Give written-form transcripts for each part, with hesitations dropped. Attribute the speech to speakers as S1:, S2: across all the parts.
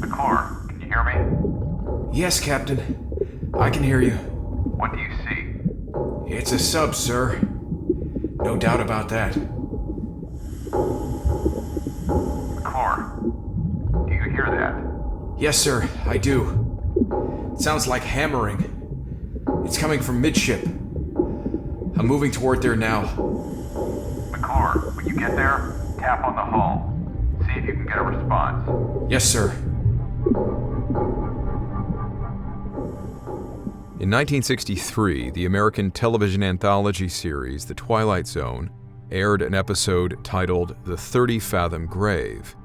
S1: McClure, can you hear me?
S2: Yes, Captain. I can hear you.
S1: What do you see?
S2: It's a sub, sir. No doubt about that.
S1: McClure, do you hear that?
S2: Yes, sir, I do. It sounds like hammering. It's coming from midship. I'm moving toward there now.
S1: McClure, when you get there, tap on the hull. See if you can get a response.
S2: Yes, sir.
S3: In 1963, the American television anthology series The Twilight Zone aired an episode titled The 30-Fathom Grave.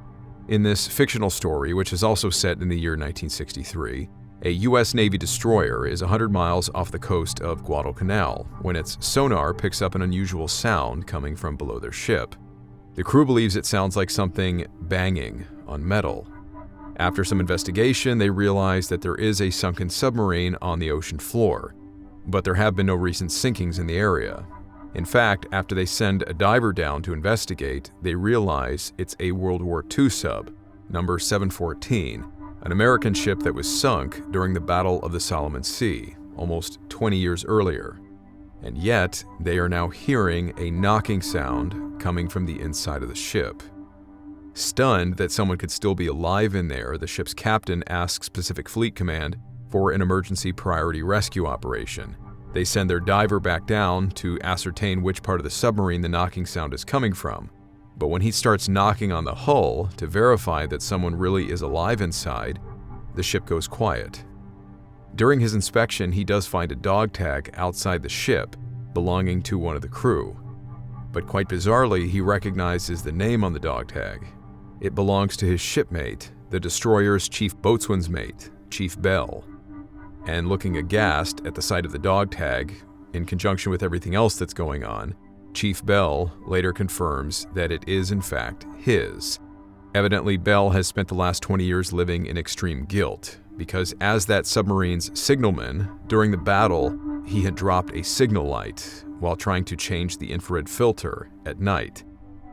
S3: In this fictional story, which is also set in the year 1963, a U.S. Navy destroyer is 100 miles off the coast of Guadalcanal when its sonar picks up an unusual sound coming from below their ship. The crew believes it sounds like something banging on metal. After some investigation, they realize that there is a sunken submarine on the ocean floor, but there have been no recent sinkings in the area. In fact, after they send a diver down to investigate, they realize it's a World War II sub, number 714, an American ship that was sunk during the Battle of the Solomon Sea, almost 20 years earlier. And yet, they are now hearing a knocking sound coming from the inside of the ship. Stunned that someone could still be alive in there, the ship's captain asks Pacific Fleet Command for an emergency priority rescue operation. They send their diver back down to ascertain which part of the submarine the knocking sound is coming from. But when he starts knocking on the hull to verify that someone really is alive inside, the ship goes quiet. During his inspection, he does find a dog tag outside the ship belonging to one of the crew. But quite bizarrely, he recognizes the name on the dog tag. It belongs to his shipmate, the destroyer's chief boatswain's mate, Chief Bell. And looking aghast at the sight of the dog tag, in conjunction with everything else that's going on, Chief Bell later confirms that it is in fact his. Evidently, Bell has spent the last 20 years living in extreme guilt, because as that submarine's signalman, during the battle, he had dropped a signal light while trying to change the infrared filter at night.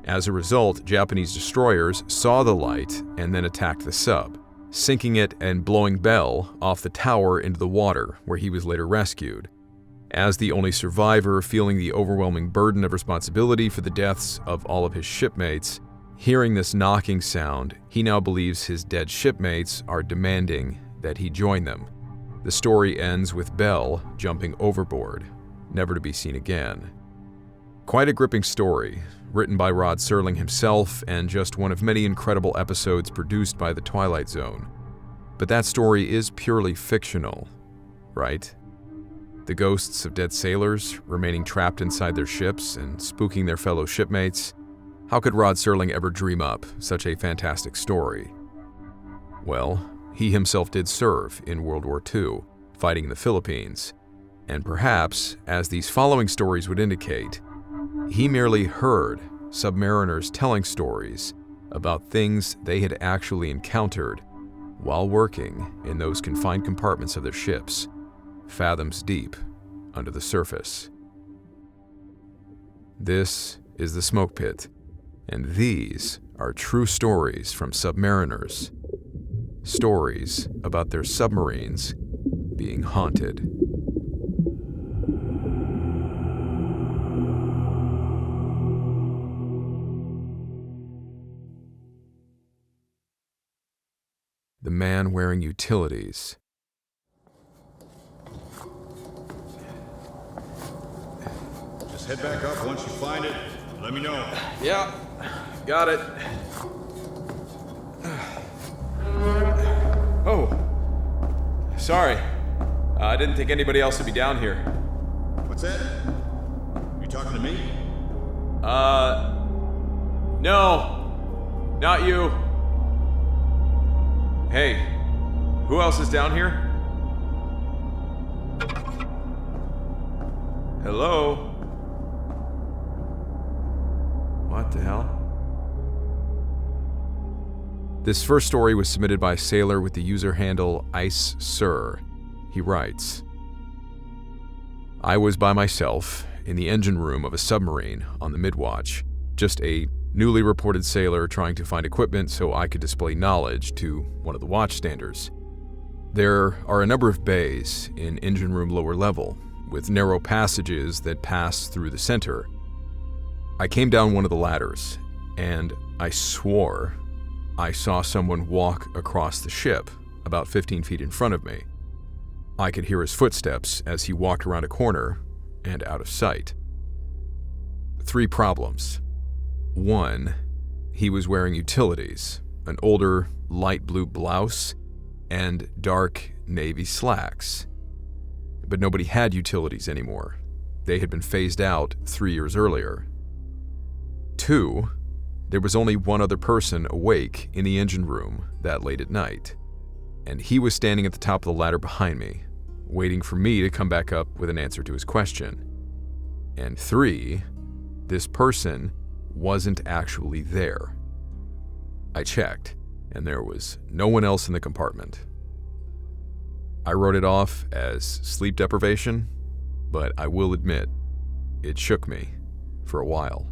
S3: As a result, Japanese destroyers saw the light and then attacked the sub, sinking it and blowing Bell off the tower into the water, where he was later rescued. As the only survivor, feeling the overwhelming burden of responsibility for the deaths of all of his shipmates, hearing this knocking sound, he now believes his dead shipmates are demanding that he join them. The story ends with Bell jumping overboard, never to be seen again. Quite a gripping story, written by Rod Serling himself, and just one of many incredible episodes produced by The Twilight Zone. But that story is purely fictional, right? The ghosts of dead sailors remaining trapped inside their ships and spooking their fellow shipmates. How could Rod Serling ever dream up such a fantastic story? Well, he himself did serve in World War II, fighting in the Philippines. And perhaps, as these following stories would indicate, he merely heard submariners telling stories about things they had actually encountered while working in those confined compartments of their ships, fathoms deep under the surface. This is the Smoke Pit, and these are true stories from submariners. Stories about their submarines being haunted. The man wearing utilities.
S4: Just head back up once you find it. Let me know.
S2: Yeah, got it. Oh, sorry. I didn't think anybody else would be down here.
S4: What's that? You talking to me?
S2: No, not you. Hey, who else is down here? Hello? What the hell?
S3: This first story was submitted by a sailor with the user handle IceSir. He writes, I was by myself in the engine room of a submarine on the midwatch, just a Newly reported sailor trying to find equipment so I could display knowledge to one of the watchstanders. There are a number of bays in engine room lower level, with narrow passages that pass through the center. I came down one of the ladders, and I swore I saw someone walk across the ship about 15 feet in front of me. I could hear his footsteps as he walked around a corner and out of sight. 3 problems. 1, he was wearing utilities, an older light blue blouse and dark navy slacks. But nobody had utilities anymore. They had been phased out 3 years earlier. 2, there was only one other person awake in the engine room that late at night, and he was standing at the top of the ladder behind me, waiting for me to come back up with an answer to his question. And 3, this person wasn't actually there. I checked, and there was no one else in the compartment. I wrote it off as sleep deprivation, but I will admit, it shook me for a while.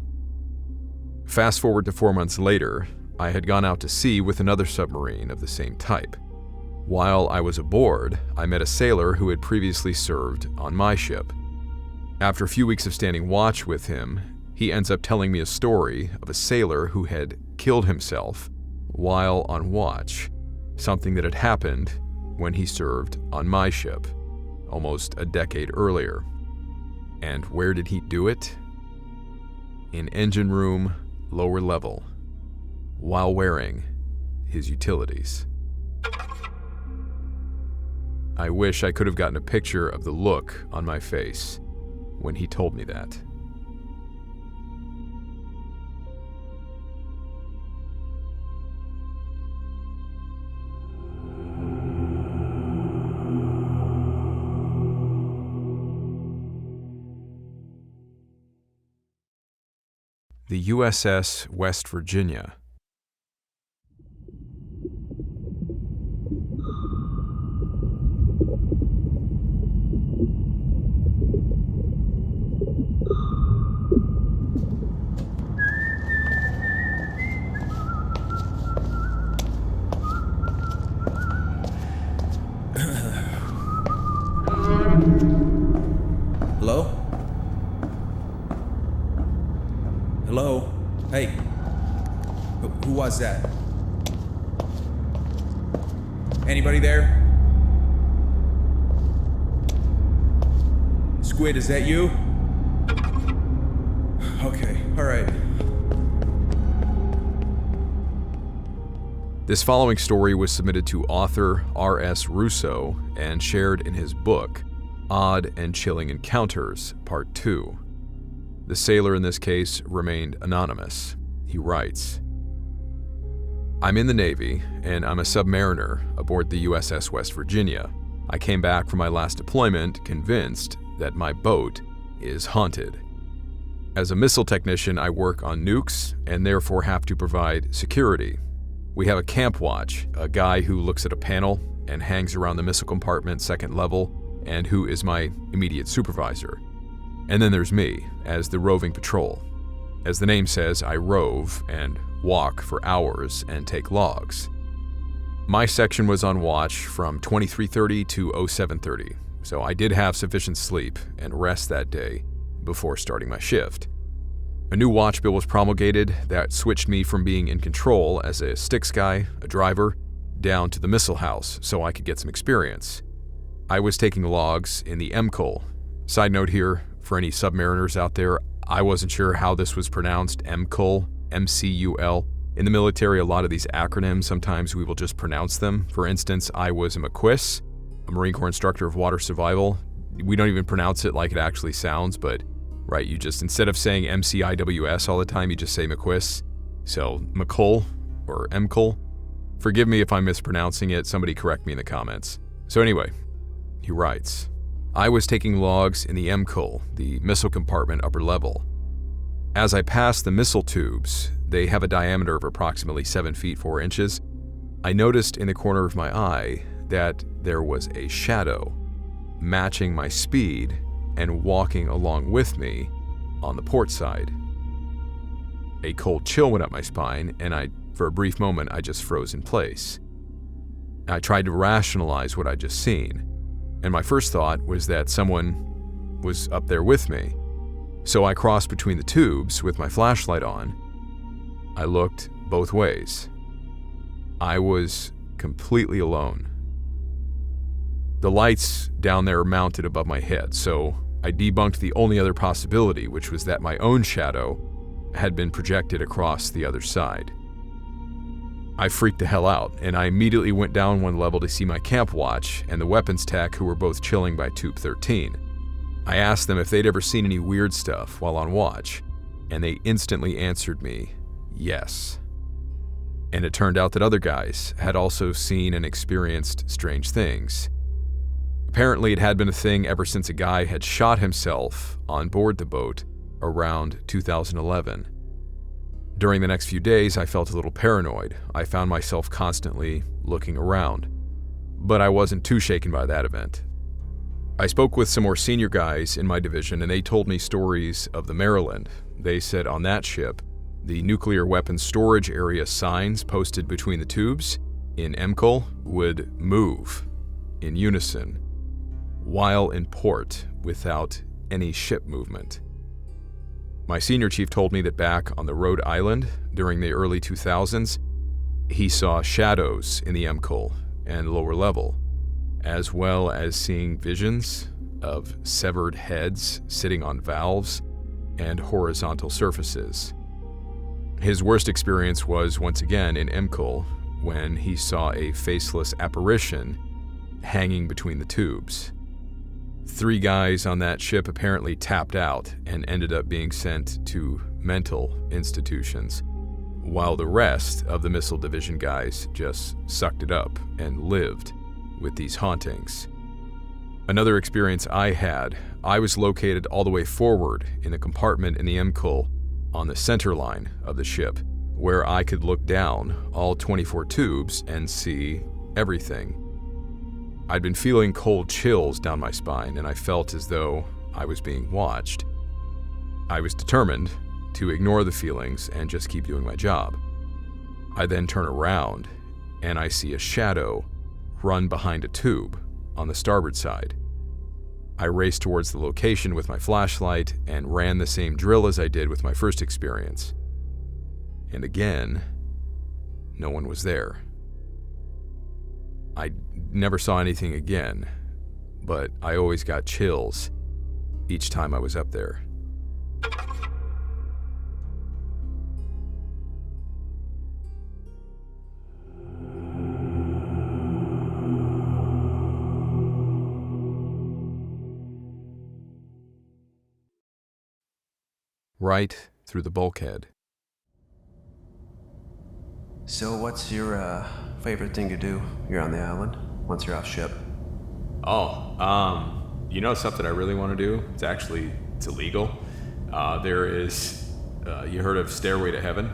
S3: Fast forward to 4 months later, I had gone out to sea with another submarine of the same type. While I was aboard, I met a sailor who had previously served on my ship. After a few weeks of standing watch with him, he ends up telling me a story of a sailor who had killed himself while on watch, something that had happened when he served on my ship, almost a decade earlier. And where did he do it? In engine room, lower level, while wearing his utilities. I wish I could have gotten a picture of the look on my face when he told me that. The USS West Virginia.
S5: Hello? Hello? Hey. Who was that? Anybody there? Squid, is that you? Okay, alright.
S3: This following story was submitted to author R.S. Russo and shared in his book, Odd and Chilling Encounters, Part 2. The sailor in this case remained anonymous. He writes, I'm in the Navy, and I'm a submariner aboard the USS West Virginia. I came back from my last deployment convinced that my boat is haunted. As a missile technician, I work on nukes and therefore have to provide security. We have a camp watch, a guy who looks at a panel and hangs around the missile compartment second level, and who is my immediate supervisor. And then there's me, as the roving patrol. As the name says, I rove and walk for hours and take logs. My section was on watch from 23:30 to 07:30, so I did have sufficient sleep and rest that day before starting my shift. A new watch bill was promulgated that switched me from being in control as a sticks guy, a driver, down to the missile house so I could get some experience. I was taking logs in the MCUL. Side note here, for any submariners out there, I wasn't sure how this was pronounced, MCUL, M-C-U-L. In the military, a lot of these acronyms, sometimes we will just pronounce them. For instance, I was a McQuiss, a Marine Corps instructor of water survival. We don't even pronounce it like it actually sounds, but right, you just, instead of saying M-C-I-W-S all the time, you just say McQuiss. So, McCull or MCUL. Forgive me if I'm mispronouncing it, somebody correct me in the comments. So anyway, he writes, I was taking logs in the MCUL, the missile compartment upper level. As I passed the missile tubes, they have a diameter of approximately 7 feet 4 inches. I noticed in the corner of my eye that there was a shadow matching my speed and walking along with me on the port side. A cold chill went up my spine, and for a brief moment, I just froze in place. I tried to rationalize what I'd just seen, and my first thought was that someone was up there with me. So I crossed between the tubes with my flashlight on. I looked both ways. I was completely alone. The lights down there mounted above my head, so I debunked the only other possibility, which was that my own shadow had been projected across the other side. I freaked the hell out, and I immediately went down one level to see my camp watch and the weapons tech, who were both chilling by tube 13. I asked them if they'd ever seen any weird stuff while on watch, and they instantly answered me, yes. And it turned out that other guys had also seen and experienced strange things. Apparently, it had been a thing ever since a guy had shot himself on board the boat around 2011. During the next few days, I felt a little paranoid. I found myself constantly looking around. But I wasn't too shaken by that event. I spoke with some more senior guys in my division, and they told me stories of the Maryland. They said on that ship, the nuclear weapons storage area signs posted between the tubes in MCOL would move in unison while in port without any ship movement. My senior chief told me that back on the Rhode Island during the early 2000s, he saw shadows in the MCOL and lower level, as well as seeing visions of severed heads sitting on valves and horizontal surfaces. His worst experience was once again in MCOL when he saw a faceless apparition hanging between the tubes. 3 guys on that ship apparently tapped out and ended up being sent to mental institutions, while the rest of the missile division guys just sucked it up and lived with these hauntings. Another experience I had, I was located all the way forward in the compartment in the MCOL on the center line of the ship, where I could look down all 24 tubes and see everything. I'd been feeling cold chills down my spine, and I felt as though I was being watched. I was determined to ignore the feelings and just keep doing my job. I then turn around, and I see a shadow run behind a tube on the starboard side. I raced towards the location with my flashlight and ran the same drill as I did with my first experience. And again, no one was there. I never saw anything again, but I always got chills each time I was up there. Right through the bulkhead.
S6: So what's your favorite thing to do here on the island once you're off ship?
S3: You know something I really want to do? It's illegal. There is, you heard of Stairway to Heaven?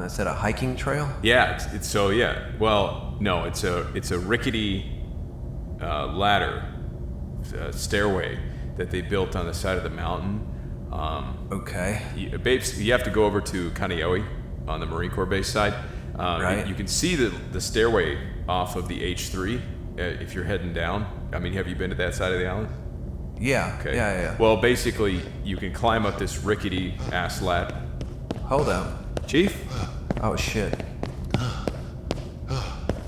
S6: Is that a hiking trail?
S3: Yeah, well, no, it's a rickety ladder, stairway that they built on the side of the mountain.
S6: Okay.
S3: You have to go over to Kaneohe on the Marine Corps base side.
S6: Right.
S3: You can see the stairway off of the H3 if you're heading down. I mean, have you been to that side of the island?
S6: Yeah.
S3: Okay.
S6: Yeah.
S3: Well, basically, you can climb up this rickety ass ladder.
S6: Hold up.
S3: Chief?
S6: Oh shit.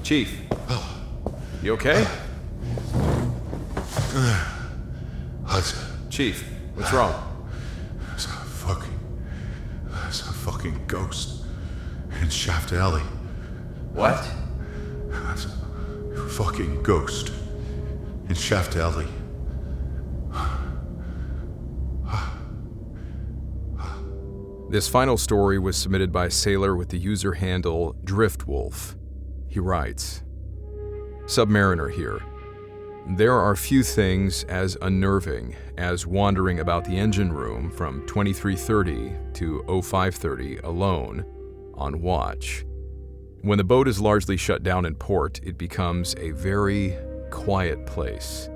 S3: Chief? You okay? Chief, what's wrong?
S4: It's a fucking ghost in Shaft Alley.
S3: What?
S4: That's a fucking ghost in Shaft Alley.
S3: This final story was submitted by a sailor with the user handle Driftwolf. He writes, Submariner here. There are few things as unnerving as wandering about the engine room from 2330 to 0530 alone on watch. When the boat is largely shut down in port, it becomes a very quiet place.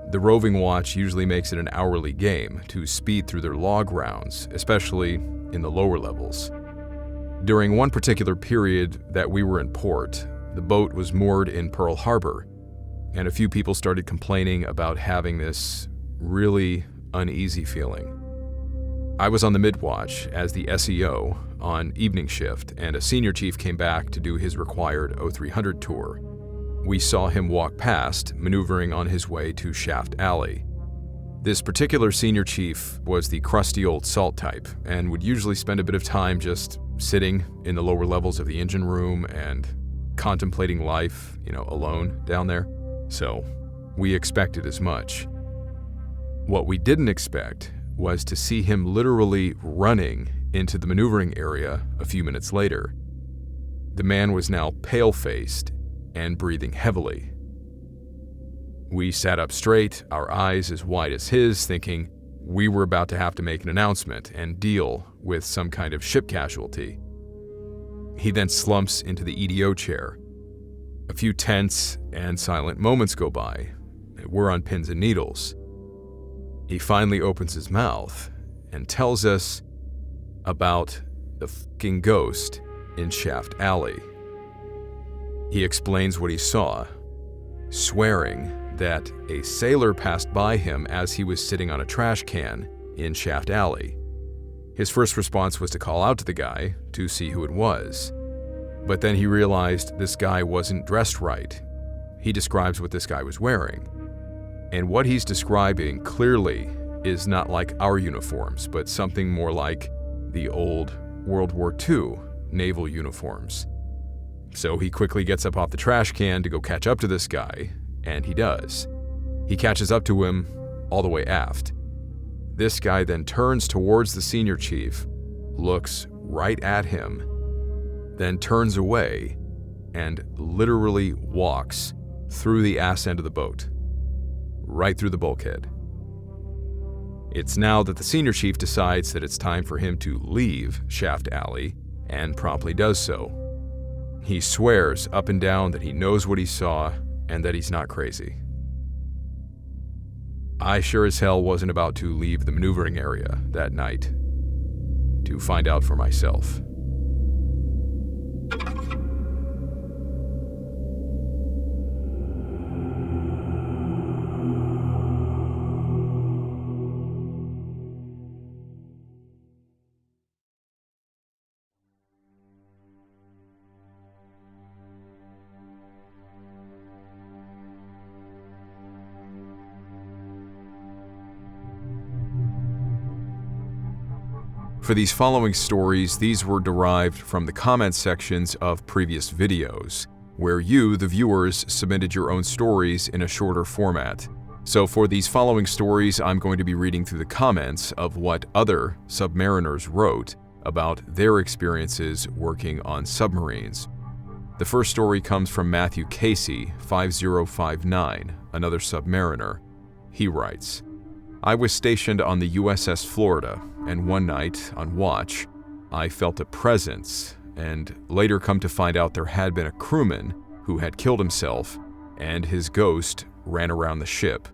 S3: The roving watch usually makes it an hourly game to speed through their log rounds, especially in the lower levels. During one particular period that we were in port, the boat was moored in Pearl Harbor, and a few people started complaining about having this really uneasy feeling. I was on the mid-watch as the SEO on evening shift, and a senior chief came back to do his required 0300 tour. We saw him walk past, maneuvering on his way to Shaft Alley. This particular senior chief was the crusty old salt type, and would usually spend a bit of time just sitting in the lower levels of the engine room and contemplating life, alone down there. So, we expected as much. What we didn't expect was to see him literally running into the maneuvering area a few minutes later. The man was now pale-faced and breathing heavily. We sat up straight, our eyes as wide as his, thinking we were about to have to make an announcement and deal with some kind of ship casualty. He then slumps into the EDO chair. A few tense and silent moments go by. We're on pins and needles. He finally opens his mouth and tells us about the fucking ghost in Shaft Alley. He explains what he saw, swearing that a sailor passed by him as he was sitting on a trash can in Shaft Alley. His first response was to call out to the guy to see who it was. But then he realized this guy wasn't dressed right. He describes what this guy was wearing. And what he's describing clearly is not like our uniforms, but something more like the old World War II naval uniforms. So he quickly gets up off the trash can to go catch up to this guy, and he does. He catches up to him all the way aft. This guy then turns towards the senior chief, looks right at him, then turns away, and literally walks through the ass end of the boat, right through the bulkhead. It's now that the senior chief decides that it's time for him to leave Shaft Alley, and promptly does so. He swears up and down that he knows what he saw and that he's not crazy. I sure as hell wasn't about to leave the maneuvering area that night to find out for myself. For these following stories, these were derived from the comment sections of previous videos, where you, the viewers, submitted your own stories in a shorter format. So for these following stories, I'm going to be reading through the comments of what other submariners wrote about their experiences working on submarines. The first story comes from Matthew Casey, 5059, another submariner. He writes, I was stationed on the USS Florida, and one night, on watch, I felt a presence, and later come to find out there had been a crewman who had killed himself, and his ghost ran around the ship.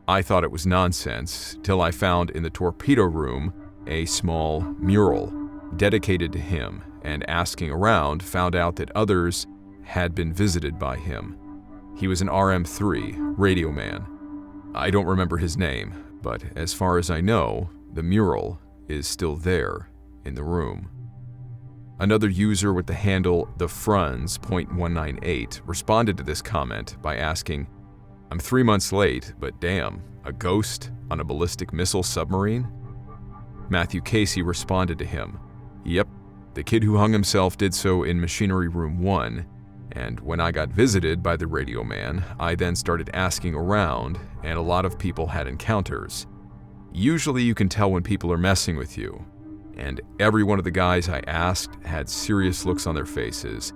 S3: I thought it was nonsense, till I found in the torpedo room a small mural dedicated to him, and asking around, found out that others had been visited by him. He was an RM-3 radio man. I don't remember his name, but as far as I know, the mural is still there in the room. Another user with the handle thefruns.198 responded to this comment by asking, I'm 3 months late, but damn, a ghost on a ballistic missile submarine? Matthew Casey responded to him, Yep, the kid who hung himself did so in Machinery Room 1, and when I got visited by the radio man, I then started asking around, and a lot of people had encounters. Usually you can tell when people are messing with you, and every one of the guys I asked had serious looks on their faces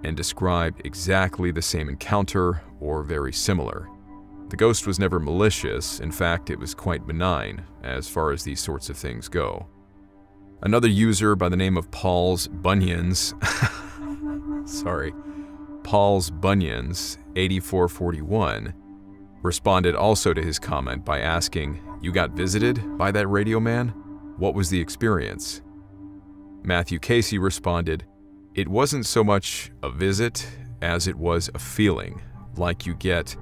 S3: and described exactly the same encounter or very similar. The ghost was never malicious, in fact it was quite benign as far as these sorts of things go. Another user by the name of Paul's Bunions, Paul's Bunions 8441 responded also to his comment by asking, You got visited by that radio man? What was the experience? Matthew Casey responded, "It wasn't so much a visit as it was a feeling, like you get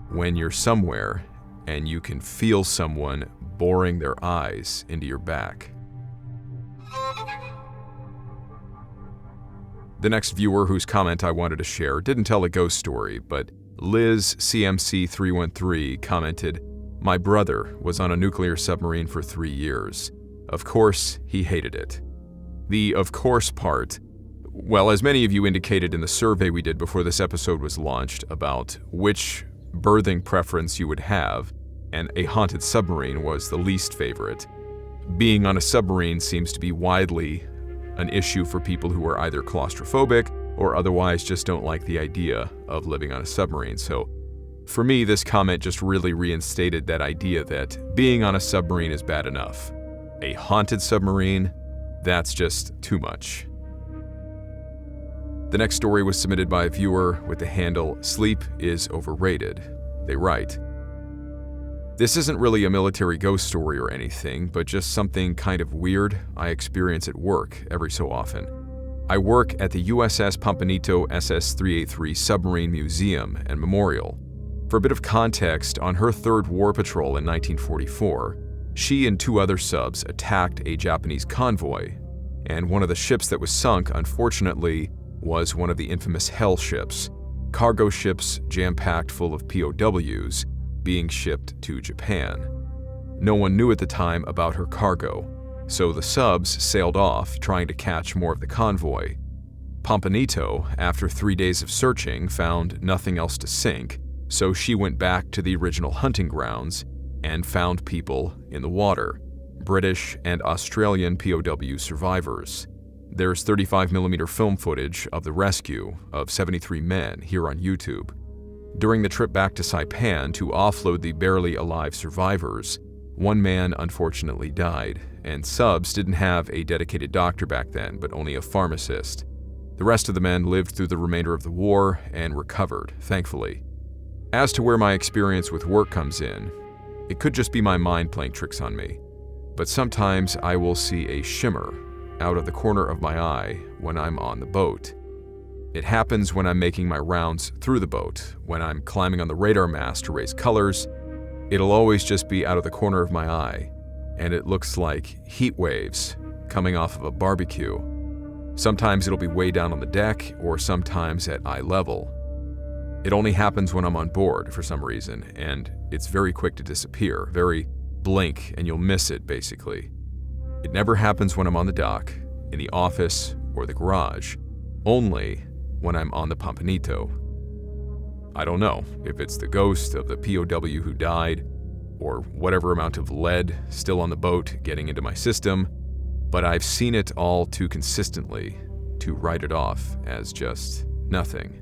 S3: when you're somewhere and you can feel someone boring their eyes into your back." The next viewer whose comment I wanted to share didn't tell a ghost story, but Liz CMC313 commented, "My brother was on a nuclear submarine for 3 years. Of course, he hated it." The "of course" part, well, as many of you indicated in the survey we did before this episode was launched about which berthing preference you would have, and a haunted submarine was the least favorite. Being on a submarine seems to be widely an issue for people who are either claustrophobic or otherwise just don't like the idea of living on a submarine. So for me, this comment just really reinstated that idea that being on a submarine is bad enough. A haunted submarine, that's just too much. The next story was submitted by a viewer with the handle "Sleep is Overrated." They write, "This isn't really a military ghost story or anything, but just something kind of weird I experience at work every so often. I work at the USS Pampanito SS-383 Submarine Museum and Memorial. For a bit of context, on her third war patrol in 1944, she and 2 other subs attacked a Japanese convoy, and one of the ships that was sunk, unfortunately, was one of the infamous Hell ships, cargo ships jam-packed full of POWs being shipped to Japan. No one knew at the time about her cargo, so the subs sailed off trying to catch more of the convoy. Pampanito, after 3 days of searching, found nothing else to sink, so she went back to the original hunting grounds and found people in the water, British and Australian POW survivors. There's 35mm film footage of the rescue of 73 men here on YouTube. During the trip back to Saipan to offload the barely alive survivors, 1 man unfortunately died, and subs didn't have a dedicated doctor back then, but only a pharmacist. The rest of the men lived through the remainder of the war and recovered, thankfully. As to where my experience with work comes in, it could just be my mind playing tricks on me, but sometimes I will see a shimmer out of the corner of my eye when I'm on the boat. It happens when I'm making my rounds through the boat, when I'm climbing on the radar mast to raise colors. It'll always just be out of the corner of my eye, and it looks like heat waves coming off of a barbecue. Sometimes it'll be way down on the deck, or sometimes at eye level. It only happens when I'm on board for some reason, and it's very quick to disappear, very blink and you'll miss it basically. It never happens when I'm on the dock, in the office, or the garage, only when I'm on the Pampanito. I don't know if it's the ghost of the POW who died, or whatever amount of lead still on the boat getting into my system, but I've seen it all too consistently to write it off as just nothing.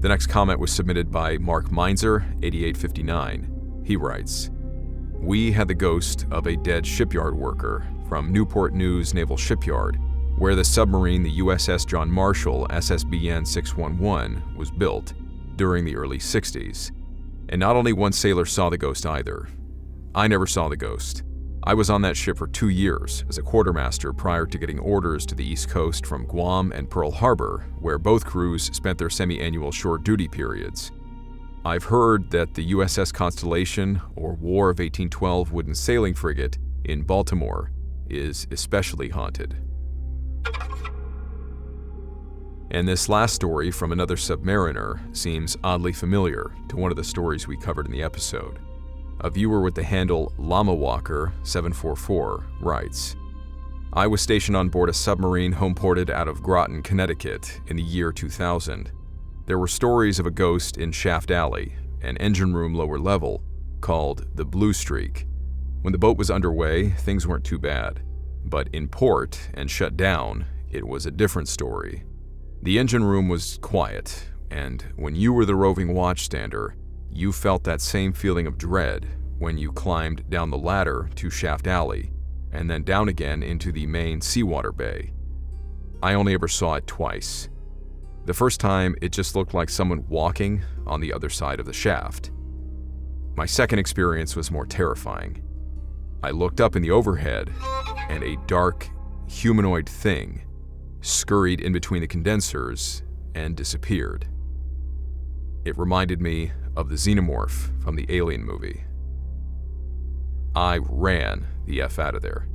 S3: The next comment was submitted by Mark Meinzer, 8859. He writes, "We had the ghost of a dead shipyard worker from Newport News Naval Shipyard, where the submarine the USS John Marshall SSBN 611 was built during the early 60s. And not only one sailor saw the ghost either. I never saw the ghost. I was on that ship for 2 years as a quartermaster prior to getting orders to the East Coast from Guam and Pearl Harbor, where both crews spent their semi-annual shore duty periods. I've heard that the USS Constellation, or War of 1812 wooden sailing frigate in Baltimore, is especially haunted." And this last story from another submariner seems oddly familiar to one of the stories we covered in the episode. A viewer with the handle LlamaWalker744 writes, "I was stationed on board a submarine homeported out of Groton, Connecticut in the year 2000. There were stories of a ghost in Shaft Alley, an engine room lower level, called the Blue Streak. When the boat was underway, things weren't too bad. But in port and shut down, it was a different story. The engine room was quiet, and when you were the roving watchstander, you felt that same feeling of dread when you climbed down the ladder to Shaft Alley, and then down again into the main seawater bay. I only ever saw it twice. The first time, it just looked like someone walking on the other side of the shaft. My second experience was more terrifying. I looked up in the overhead, and a dark, humanoid thing scurried in between the condensers and disappeared. It reminded me of the xenomorph from the Alien movie. I ran the F out of there.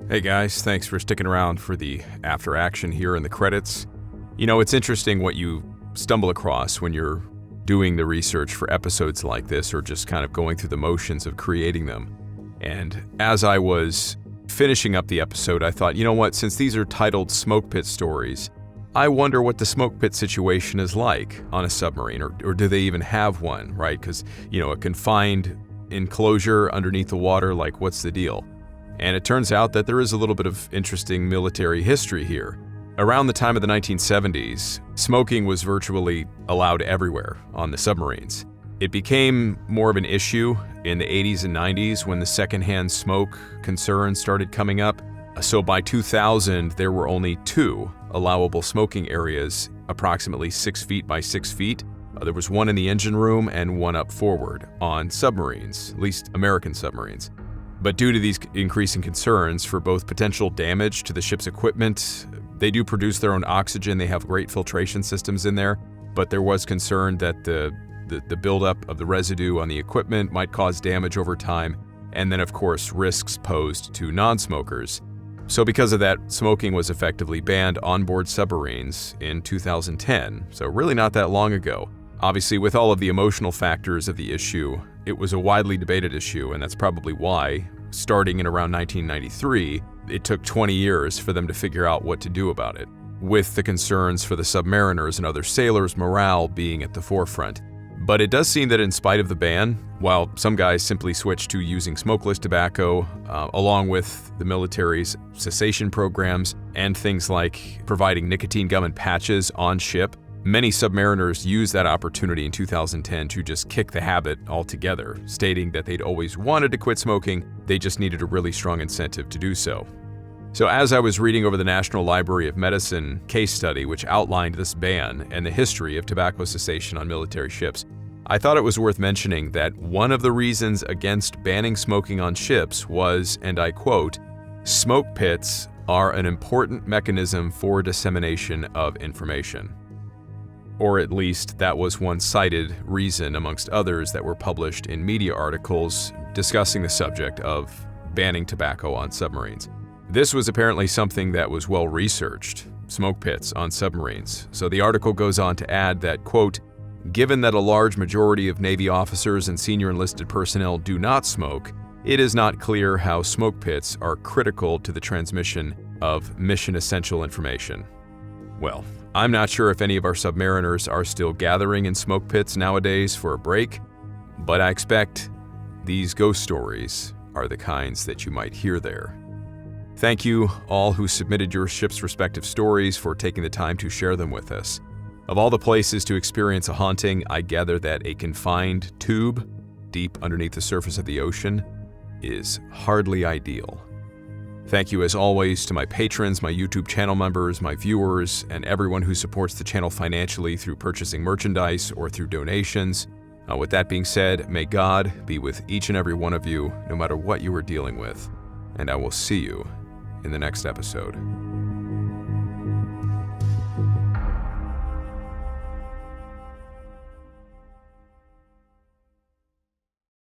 S3: Hey guys, thanks for sticking around for the after action here in the credits. You know, it's interesting what you stumble across when you're doing the research for episodes like this, or just kind of going through the motions of creating them. And as I was finishing up the episode, I thought, you know what, since these are titled smoke pit stories, I wonder what the smoke pit situation is like on a submarine, or do they even have one, right? Because, you know, a confined enclosure underneath the water, like what's the deal? And it turns out that there is a little bit of interesting military history here. Around the time of the 1970s, smoking was virtually allowed everywhere on the submarines. It became more of an issue in the 80s and 90s when the secondhand smoke concerns started coming up. So by 2000, there were only 2 allowable smoking areas, approximately 6 feet by 6 feet. There was one in the engine room and one up forward on submarines, at least American submarines. But due to these increasing concerns for both potential damage to the ship's equipment, they do produce their own oxygen, they have great filtration systems in there, but there was concern that the buildup of the residue on the equipment might cause damage over time, and then of course risks posed to non-smokers. So because of that, smoking was effectively banned on board submarines in 2010, so really not that long ago. Obviously, with all of the emotional factors of the issue, it was a widely debated issue, and that's probably why, starting in around 1993, it took 20 years for them to figure out what to do about it, with the concerns for the submariners and other sailors' morale being at the forefront. But it does seem that in spite of the ban, while some guys simply switched to using smokeless tobacco, along with the military's cessation programs and things like providing nicotine gum and patches on ship, many submariners used that opportunity in 2010 to just kick the habit altogether, stating that they'd always wanted to quit smoking, they just needed a really strong incentive to do so. So as I was reading over the National Library of Medicine case study, which outlined this ban and the history of tobacco cessation on military ships, I thought it was worth mentioning that one of the reasons against banning smoking on ships was, and I quote, "Smoke pits are an important mechanism for dissemination of information." Or at least that was one cited reason amongst others that were published in media articles discussing the subject of banning tobacco on submarines. This was apparently something that was well researched, smoke pits on submarines. So the article goes on to add that, quote, "Given that a large majority of Navy officers and senior enlisted personnel do not smoke, it is not clear how smoke pits are critical to the transmission of mission-essential information." Well, I'm not sure if any of our submariners are still gathering in smoke pits nowadays for a break, but I expect these ghost stories are the kinds that you might hear there. Thank you all who submitted your ship's respective stories for taking the time to share them with us. Of all the places to experience a haunting, I gather that a confined tube deep underneath the surface of the ocean is hardly ideal. Thank you as always to my patrons, my YouTube channel members, my viewers, and everyone who supports the channel financially through purchasing merchandise or through donations. With that being said, may God be with each and every one of you, no matter what you are dealing with, and I will see you in the next episode.